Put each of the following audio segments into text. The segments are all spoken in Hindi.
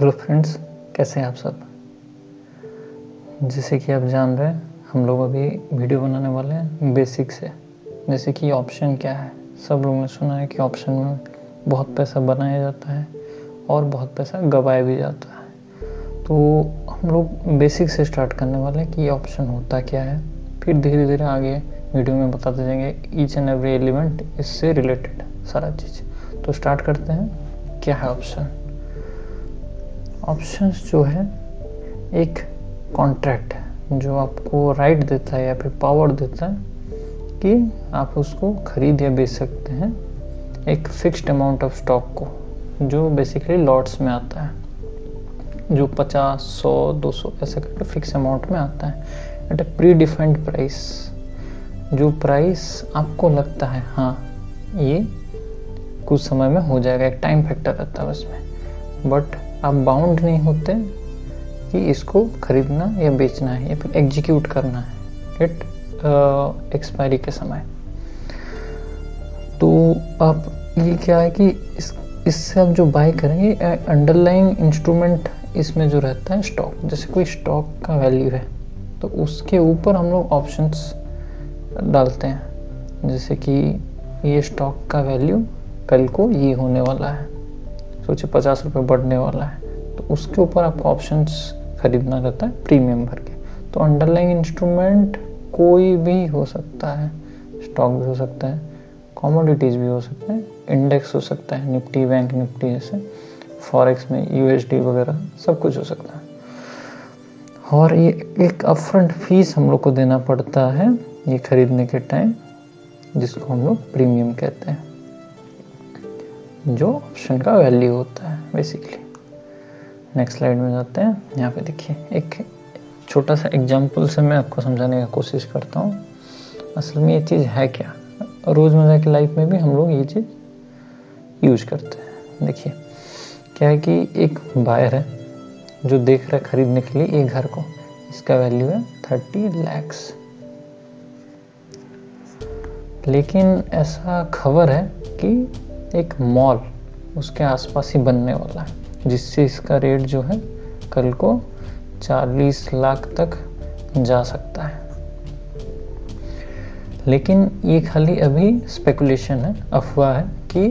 हेलो फ्रेंड्स, कैसे हैं आप सब। जैसे कि आप जान रहे हैं, हम लोग अभी वीडियो बनाने वाले हैं बेसिक से। जैसे कि ऑप्शन क्या है, सब लोगों ने सुना है कि ऑप्शन में बहुत पैसा बनाया जाता है और बहुत पैसा गवाया भी जाता है। तो हम लोग बेसिक से स्टार्ट करने वाले हैं कि ऑप्शन होता क्या है, फिर धीरे धीरे आगे वीडियो में बताते जाएंगे ईच एंड एवरी एलिमेंट इससे रिलेटेड सारा चीज़। तो स्टार्ट करते हैं। क्या है ऑप्शन? ऑप्शंस जो है एक कॉन्ट्रैक्ट है जो आपको राइट देता है या फिर पावर देता है कि आप उसको खरीद या बेच सकते हैं एक फिक्स्ड अमाउंट ऑफ स्टॉक को, जो बेसिकली लॉट्स में आता है, जो 50, 100, 200 ऐसे करके फिक्स अमाउंट में आता है at a pre defined price. जो प्राइस आपको लगता है हाँ ये कुछ समय में हो जाएगा, एक टाइम फैक्टर रहता है उसमें, बट आप बाउंड नहीं होते कि इसको खरीदना या बेचना है या फिर एग्जीक्यूट करना है एट एक्सपायरी के समय। तो आप ये क्या है कि इससे आप जो बाय करेंगे अंडरलाइंग इंस्ट्रूमेंट इसमें जो रहता है स्टॉक, जैसे कोई स्टॉक का वैल्यू है तो उसके ऊपर हम लोग ऑप्शंस डालते हैं। जैसे कि ये स्टॉक का वैल्यू कल को ये होने वाला है, सोचिए 50 रुपये बढ़ने वाला है, तो उसके ऊपर आपको ऑप्शंस खरीदना रहता है प्रीमियम भर के। तो अंडरलाइंग इंस्ट्रूमेंट कोई भी हो सकता है, स्टॉक भी हो सकता है, कमोडिटीज़ भी हो सकते हैं, इंडेक्स हो सकता है, निफ्टी, बैंक निफ्टी जैसे, फॉरेक्स में यूएसडी वगैरह सब कुछ हो सकता है। और ये एक अपफ्रंट फीस हम लोग को देना पड़ता है ये खरीदने के टाइम, जिसको हम लोग प्रीमियम कहते हैं, जो ऑप्शन का वैल्यू होता है बेसिकली। नेक्स्ट स्लाइड में जाते हैं। यहाँ पे देखिए एक छोटा सा एग्जांपल से मैं आपको समझाने की कोशिश करता हूँ असल में ये चीज़ है क्या। रोज़मर्रा की लाइफ में भी हम लोग ये चीज़ यूज करते हैं। देखिए क्या है कि एक बायर है जो देख रहा है खरीदने के लिए एक घर को, इसका वैल्यू है 30 लाख। लेकिन ऐसा खबर है कि एक मॉल उसके आसपास ही बनने वाला है, जिससे इसका रेट जो है कल को 40 लाख तक जा सकता है। लेकिन ये खाली अभी स्पेकुलेशन है, अफवाह है कि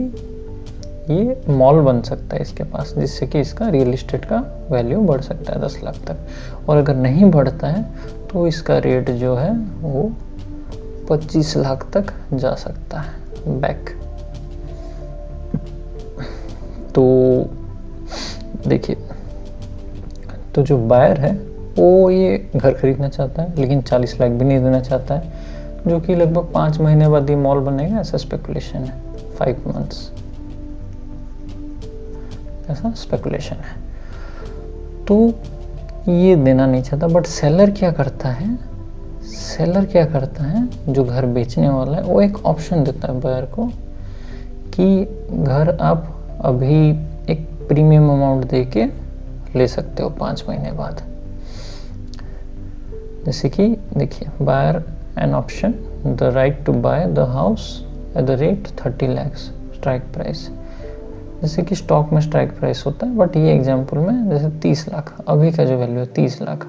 ये मॉल बन सकता है इसके पास, जिससे कि इसका रियल एस्टेट का वैल्यू बढ़ सकता है 10 लाख तक। और अगर नहीं बढ़ता है तो इसका रेट जो है वो 25 लाख तक जा सकता है बैक। तो देखिए, तो जो बायर है वो ये घर खरीदना चाहता है लेकिन 40 लाख भी नहीं देना चाहता है, जो कि लगभग 5 महीने बाद ये मॉल बनेगा, ऐसा स्पेकुलेशन है। 5 मंथ्स ऐसा स्पेकुलेशन है। तो ये देना नहीं चाहता, बट सेलर क्या करता है, जो घर बेचने वाला है वो एक ऑप्शन देता है बायर को कि घर आप अभी एक प्रीमियम अमाउंट दे के ले सकते हो 5 महीने बाद। जैसे कि देखिए, buyer an option the right to buy the house at the rate 30 lakh strike price. जैसे कि स्टॉक में स्ट्राइक प्राइस होता है, बट ये एग्जांपल में जैसे 30 लाख अभी का जो वैल्यू है 30 लाख,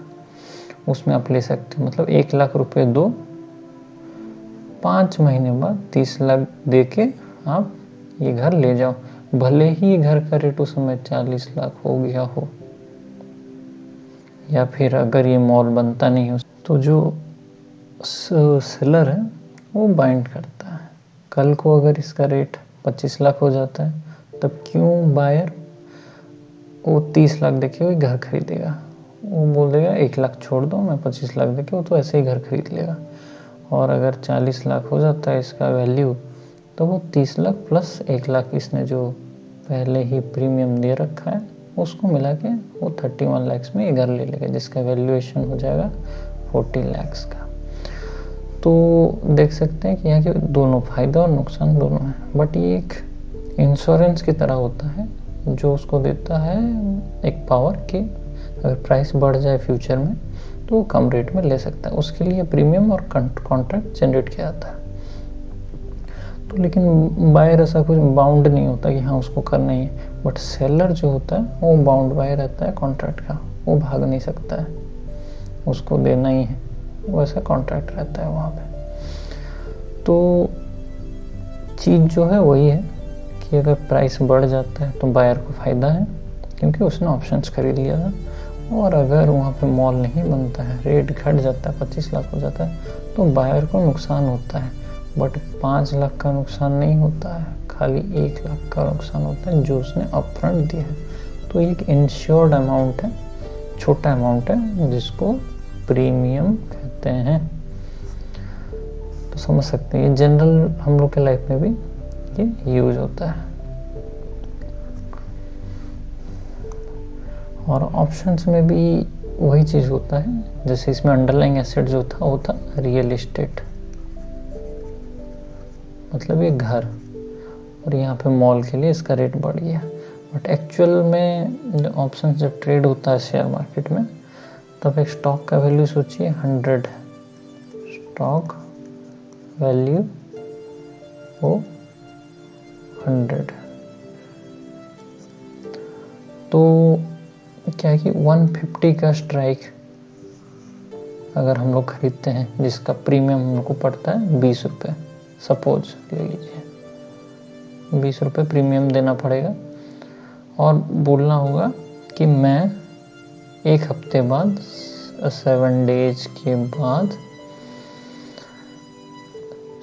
उसमें आप ले सकते हो। मतलब 1 लाख रुपए दो, 5 महीने बाद 30 लाख दे के आप ये घर ले जाओ, भले ही घर का रेट उस समय 40 लाख हो गया हो, या फिर अगर ये मॉल बनता नहीं हो तो जो सेलर है वो बाइंड करता है। कल को अगर इसका रेट 25 लाख हो जाता है, तब क्यों बायर वो 30 लाख देके वही घर खरीदेगा? वो बोल देगा 1 लाख छोड़ दो, मैं 25 लाख देके, वो तो ऐसे ही घर खरीद लेगा। और अगर 40 लाख हो जाता है इसका वैल्यू, तो वो 30 लाख प्लस 1 लाख इसने जो पहले ही प्रीमियम दे रखा है उसको मिला के वो 31 लाख में ये घर ले लेगा, जिसका वैल्यूएशन हो जाएगा 40 लाख का। तो देख सकते हैं कि यहाँ के दोनों फायदा और नुकसान दोनों हैं, बट ये एक इंश्योरेंस की तरह होता है जो उसको देता है एक पावर कि अगर प्राइस बढ़ जाए फ्यूचर में तो वो कम रेट में ले सकता है। उसके लिए प्रीमियम और कॉन्ट्रैक्ट जनरेट किया जाता है। तो लेकिन बायर ऐसा कुछ बाउंड नहीं होता कि हाँ उसको करना ही है, बट सेलर जो होता है वो बाउंड बाय रहता है कॉन्ट्रैक्ट का, वो भाग नहीं सकता है, उसको देना ही है, वैसा कॉन्ट्रैक्ट रहता है वहाँ पे। तो चीज़ जो है वही है कि अगर प्राइस बढ़ जाता है तो बायर को फ़ायदा है क्योंकि उसने ऑप्शंस खरीद लिया था, और अगर वहाँ पे मॉल नहीं बनता है, रेट घट जाता है, 25 लाख हो जाता है, तो बायर को नुकसान होता है। बट 5 लाख का नुकसान नहीं होता है, खाली 1 लाख का नुकसान होता है जो उसने अपफ्रंट दिया है। तो एक इंश्योर्ड अमाउंट है, छोटा अमाउंट है जिसको प्रीमियम कहते हैं। तो समझ सकते हैं ये जनरल हम लोग के लाइफ में भी ये यूज होता है। और ऑप्शंस में भी वही चीज़ होता है, जैसे इसमें अंडरलाइंग एसेट जो था वो था रियल एस्टेट, मतलब ये घर, और यहाँ पे मॉल के लिए इसका रेट बढ़ गया। बट एक्चुअल में ऑप्शन जब ट्रेड होता है शेयर मार्केट में, तब एक स्टॉक का वैल्यू सोचिए 100, स्टॉक वैल्यू वो 100, तो क्या है कि 150 का स्ट्राइक अगर हम लोग खरीदते हैं जिसका प्रीमियम हम लोग को पड़ता है 20 रुपये, सपोज ले लीजिए 20 रुपये प्रीमियम देना पड़ेगा, और बोलना होगा कि मैं एक हफ्ते बाद 7 डेज के बाद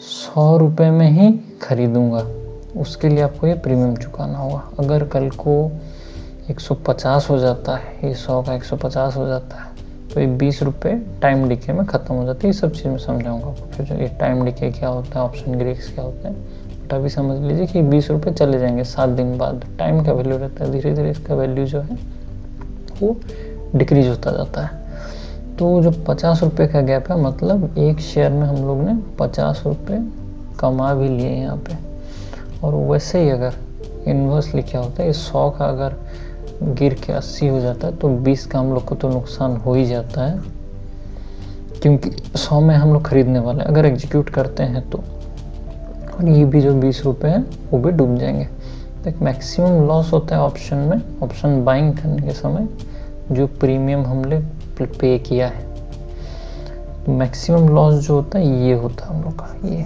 100 रुपये में ही खरीदूंगा, उसके लिए आपको ये प्रीमियम चुकाना होगा। अगर कल को 150 हो जाता है, ये 100 का 150 हो जाता है, तो ये 20 रुपये टाइम डिके में ख़त्म हो जाते हैं। ये सब चीज़ मैं समझाऊंगा आपको फिर, जो ये टाइम डिके क्या होता है, ऑप्शन ग्रीक्स क्या होता है। बट अभी समझ लीजिए कि 20 रुपये चले जाएंगे 7 दिन बाद, टाइम का वैल्यू रहता है, धीरे धीरे इसका वैल्यू जो है वो डिक्रीज होता जाता है। तो जो 50 रुपये का गैप है, मतलब एक शेयर में हम लोग ने 50 रुपये कमा भी लिए यहाँ पे। और वैसे ही अगर इन्वर्सली क्या होता है, ये 100 का अगर गिर के 80 हो जाता है तो 20 का हम लोग को तो नुकसान हो ही जाता है, क्योंकि 100 में हम लोग खरीदने वाले हैं अगर एग्जीक्यूट करते हैं तो, और ये भी जो 20 रुपये हैं वो भी डूब जाएंगे। तो एक मैक्सिमम लॉस होता है ऑप्शन में, ऑप्शन बाइंग करने के समय जो प्रीमियम हमने पे किया है। तो मैक्सिमम लॉस जो होता है ये होता है हम लोग का, ये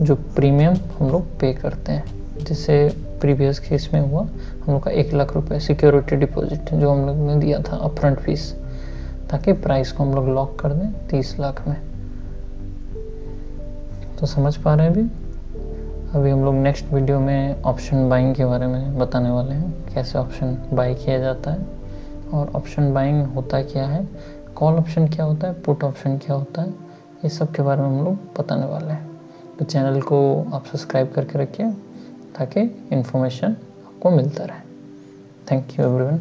जो प्रीमियम हम लोग पे करते हैं। जैसे प्रीवियस केस में हुआ हम लोग का 1 लाख रुपए सिक्योरिटी डिपॉजिट जो हम लोग ने दिया था अपफ्रंट फीस, ताकि प्राइस को हम लोग लॉक कर दें 30 लाख में। तो समझ पा रहे हैं अभी हम लोग नेक्स्ट वीडियो में ऑप्शन बाइंग के बारे में बताने वाले हैं, कैसे ऑप्शन बाई किया जाता है, और ऑप्शन बाइंग होता क्या है, कॉल ऑप्शन क्या होता है, पुट ऑप्शन क्या होता है, ये सब के बारे में हम लोग बताने वाले हैं। तो चैनल को आप सब्सक्राइब करके रखिए ताकि इन्फॉर्मेशन आपको मिलता रहे। Thank you everyone.